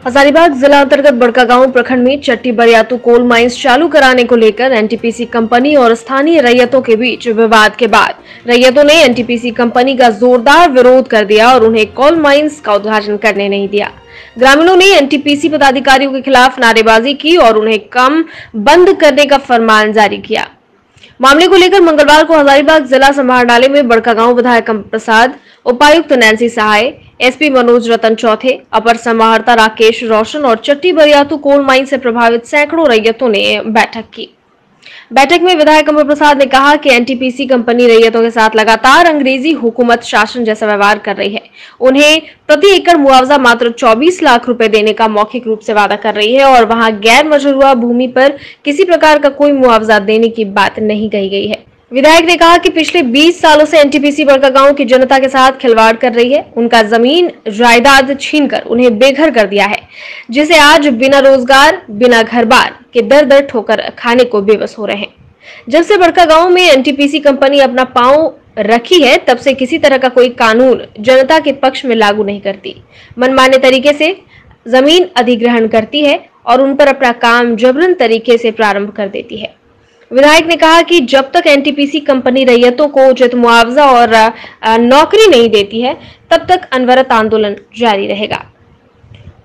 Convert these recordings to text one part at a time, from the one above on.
हजारीबाग जिला अंतर्गत बड़कागांव प्रखंड में चट्टी बरियातू कोल माइंस चालू कराने को लेकर एनटीपीसी कंपनी और स्थानीय रैयतों के बीच विवाद के बाद रैयतों ने एनटीपीसी कंपनी का जोरदार विरोध कर दिया और उन्हें कोल माइंस का उद्घाटन करने नहीं दिया। ग्रामीणों ने एनटीपीसी पदाधिकारियों के खिलाफ नारेबाजी की और उन्हें काम बंद करने का फरमान जारी किया। मामले को लेकर मंगलवार को हजारीबाग जिला समाहरणालय में बड़कागांव विधायक कमल प्रसाद, उपायुक्त नैन्सी सहाय, एसपी मनोज रतन चौथे, अपर समाहर्ता राकेश रोशन और चट्टी बरियातू कोल माइन से प्रभावित सैकड़ों रैयतों ने बैठक की। बैठक में विधायक कमल प्रसाद ने कहा कि एनटीपीसी कंपनी रैयतों के साथ लगातार अंग्रेजी हुकूमत शासन जैसा व्यवहार कर रही है। उन्हें प्रति एकड़ मुआवजा मात्र 24 लाख रुपए देने का मौखिक रूप से वादा कर रही है और वहां गैर मजरूआ भूमि पर किसी प्रकार का कोई मुआवजा देने की बात नहीं कही गई है। विधायक ने कहा कि पिछले 20 सालों से एनटीपीसी बड़कागांव की जनता के साथ खिलवाड़ कर रही है। उनका जमीन जायदाद छीनकर उन्हें बेघर कर दिया है, जिसे आज बिना रोजगार, बिना घर-बार के दर-दर ठोकर खाने को बेबस हो रहे हैं। जब से बड़कागांव में एनटीपीसी कंपनी अपना पांव रखी है, तब से किसी तरह का कोई कानून जनता के पक्ष में लागू नहीं करती। मनमाने तरीके से जमीन अधिग्रहण करती है और उन पर अपना काम जबरन तरीके से प्रारंभ कर देती है। विधायक ने कहा कि जब तक एनटीपीसी कंपनी रैयतों को उचित मुआवजा और नौकरी नहीं देती है, तब तक अनवरत आंदोलन जारी रहेगा।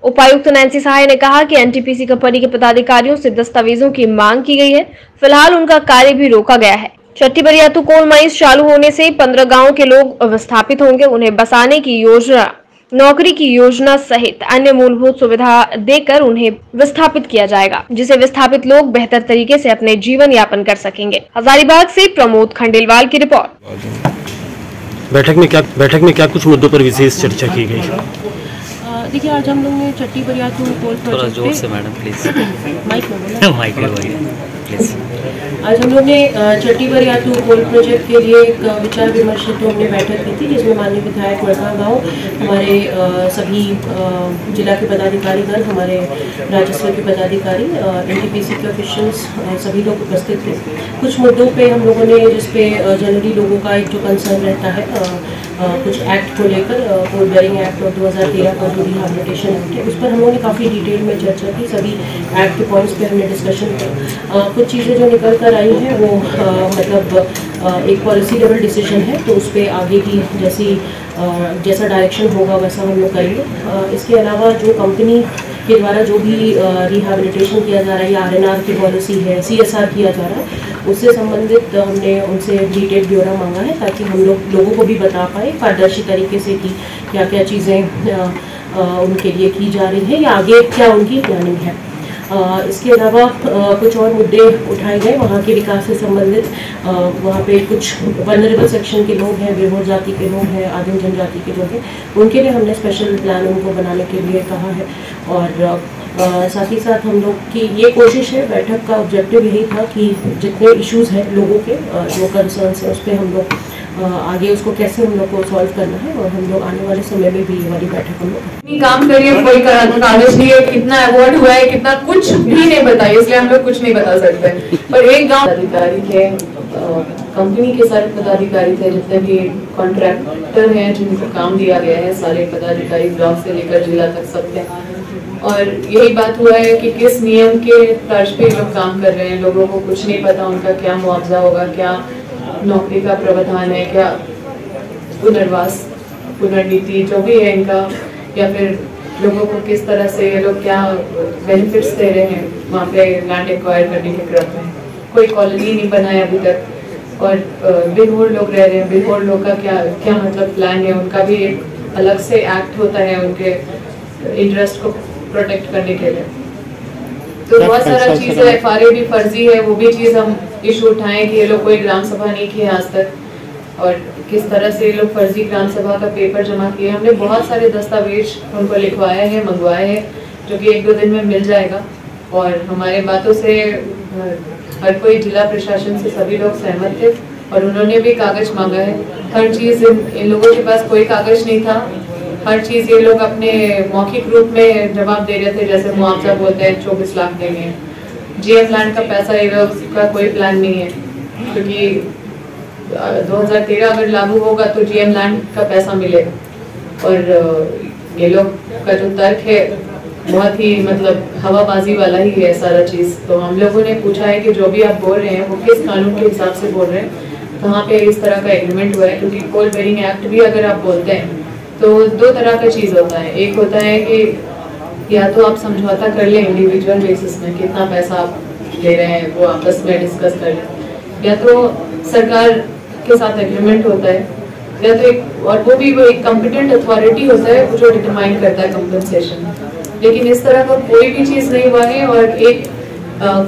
उपायुक्त नैन्सी सहाय ने कहा कि एनटीपीसी कंपनी के पदाधिकारियों से दस्तावेजों की मांग की गई है। फिलहाल उनका कार्य भी रोका गया है। चट्टी बरियातू कोल माइंस चालू होने से 15 गांव के लोग विस्थापित होंगे। उन्हें बसाने की योजना, नौकरी की योजना सहित अन्य मूलभूत सुविधा देकर उन्हें विस्थापित किया जाएगा, जिसे विस्थापित लोग बेहतर तरीके से अपने जीवन यापन कर सकेंगे। हजारीबाग से प्रमोद खंडेलवाल की रिपोर्ट। बैठक में क्या कुछ मुद्दों पर विशेष चर्चा की गई? देखिए, आज हम लोग ने चट्टी बरियातू कोल प्रोजेक्ट जोर से मैडम प्लीज माइक में बोला माइक में प्लीज। आज हम लोग ने चट्टी बरियातू कोल प्रोजेक्ट के लिए एक विचार विमर्श हेतु हमने बैठक की थी, जिसमें माननीय विधायक बड़कागांव, हमारे सभी जिला के पदाधिकारीगण, हमारे राजस्व के पदाधिकारी, एनटीपीसी के ऑफिशियल्स, सभी लोग उपस्थित थे। कुछ मुद्दों पे हम लोगों ने, जिसपे जनरली लोगों का एक जो कंसर्न रहता है कुछ एक्ट को लेकर, कोल बेयरिंग एक्ट और 2013 का जो रिहैबिलिटेशन एक्ट है, उस पर हम लोगों ने काफ़ी डिटेल में चर्चा की। सभी एक्ट के पॉइंट्स पे हमने डिस्कशन किया। कुछ चीज़ें जो निकल कर आई हैं वो मतलब एक पॉलिसी लेवल डिसीजन है, तो उस पर आगे की जैसा डायरेक्शन होगा वैसा हम लोग करेंगे। इसके अलावा जो कंपनी के द्वारा जो भी रिहैबिलिटेशन किया जा रहा है या आरएनआर की पॉलिसी है, सीएसआर किया जा रहा है, उससे संबंधित हमने उनसे डिटेल ब्यौरा मांगा है, ताकि हम लोगों को भी बता पाए पारदर्शी तरीके से कि क्या क्या चीज़ें उनके लिए की जा रही है या आगे क्या उनकी प्लानिंग है। इसके अलावा कुछ और मुद्दे उठाए गए वहाँ के विकास से संबंधित। वहाँ पे कुछ वनरेबल सेक्शन के लोग हैं, बेघर जाति के लोग हैं, आदिम जनजाति के लोग हैं, उनके लिए हमने स्पेशल प्लान उनको बनाने के लिए कहा है। और साथ ही साथ हम लोग की ये कोशिश है, बैठक का ऑब्जेक्टिव यही था कि जितने इश्यूज़ हैं लोगों के, जो कंसर्न्स हैं, उस पर हम लोग आगे उसको कैसे हम लोग को सॉल्व करना है, और हम लोग आने वाले समय में भी ये वाली बैठक हम लोग काम करिए। कोई कागज नहीं है, कितना अवार्ड हुआ है, कितना कुछ भी नहीं बताइए, इसलिए हम लोग कुछ नहीं बता सकते। पर एक गांव पदाधिकारी थे, कंपनी के सारे पदाधिकारी थे, जितने भी कॉन्ट्रैक्टर हैं जिनको काम दिया गया है, सारे पदाधिकारी ब्लॉक से लेकर जिला तक सब थे। और यही बात हुआ है कि किस नियम के तर्ज पे लोग काम कर रहे हैं। लोगों को कुछ नहीं पता उनका क्या मुआवजा होगा, क्या नौकरी का प्रावधान है, क्या पुनर्वास, पुनर्नीति जो भी है इनका, या फिर लोगों को किस तरह से ये लोग क्या बेनिफिट्स दे रहे हैं वहाँ पे लैंड एक्वायर करने के क्रम में। कोई कॉलोनी नहीं बना है अभी तक, और बेघर लोग रह रहे हैं। बेघर लोग का क्या मतलब प्लान है, उनका भी एक अलग से एक्ट होता है उनके इंटरेस्ट को प्रोटेक्ट करने के लिए। तो बहुत सारा चीज़ है, FRA भी फर्जी है, वो भी चीज़ हम इशू उठाएं कि ये लोग कोई ग्राम सभा नहीं की है आज तक, और किस तरह से ये लोग फर्जी ग्राम सभा का पेपर जमा किए। हमने बहुत सारे दस्तावेज उनको लिखवाए हैं, मंगवाए हैं, जो कि 1-2 दिन में मिल जाएगा। और हमारे बातों से हर कोई जिला प्रशासन से सभी लोग सहमत थे, और उन्होंने भी कागज मांगा है। हर चीज़ इन लोगों के पास कोई कागज नहीं था, हर चीज़ ये लोग अपने मौखिक रूप में जवाब दे रहे थे, जैसे मुआवजा बोलते हैं 24 लाख देंगे। GM लैंड का पैसा ये लोग का कोई प्लान नहीं है, क्योंकि 2013 अगर लागू होगा तो GM लैंड का पैसा मिलेगा। और ये लोग का जो तर्क है बहुत ही मतलब हवाबाजी वाला ही है सारा चीज़। तो हम लोगों ने पूछा है कि जो भी आप बोल रहे हैं वो किस कानून के हिसाब से बोल रहे हैं, कहाँ पे इस तरह का एग्रीमेंट हुआ है। क्योंकि कोल बेरिंग एक्ट भी अगर आप बोलते हैं तो दो तरह का चीज़ होता है। एक होता है कि या तो आप समझौता कर लें इंडिविजुअल बेसिस में, कितना पैसा आप ले रहे हैं वो आपस में डिस्कस कर लें, या तो सरकार के साथ एग्रीमेंट होता है, या तो एक और वो एक कॉम्पिटेंट अथॉरिटी होता है जो डिटरमाइन करता है कंपनसेशन। लेकिन इस तरह का कोई भी चीज़ नहीं हुआ है। और एक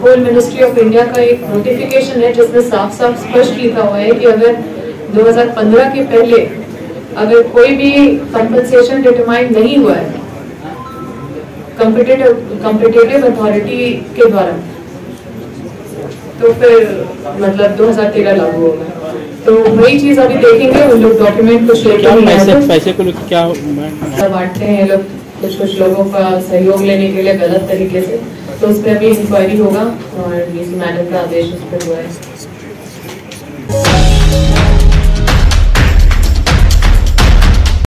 कोल मिनिस्ट्री ऑफ इंडिया का एक नोटिफिकेशन है जिसमें साफ साफ स्पष्ट लिखा हुआ है कि अगर 2015 के पहले अगर कोई भी कंपनसेशन डिटरमाइन नहीं हुआ है कॉम्पिटेटिव अथॉरिटी के द्वारा, तो फिर मतलब 2013 लागू होगा। तो वही चीज अभी देखेंगे, उन लोग डॉक्यूमेंट कुछ लेके पैसे को क्या बांटते हैं लोग, कुछ लोगों का सहयोग लेने के लिए गलत तरीके से। तो उस पर अभी इंक्वायरी होगा और डीसी मैडम का आदेश उस पर हुआ है।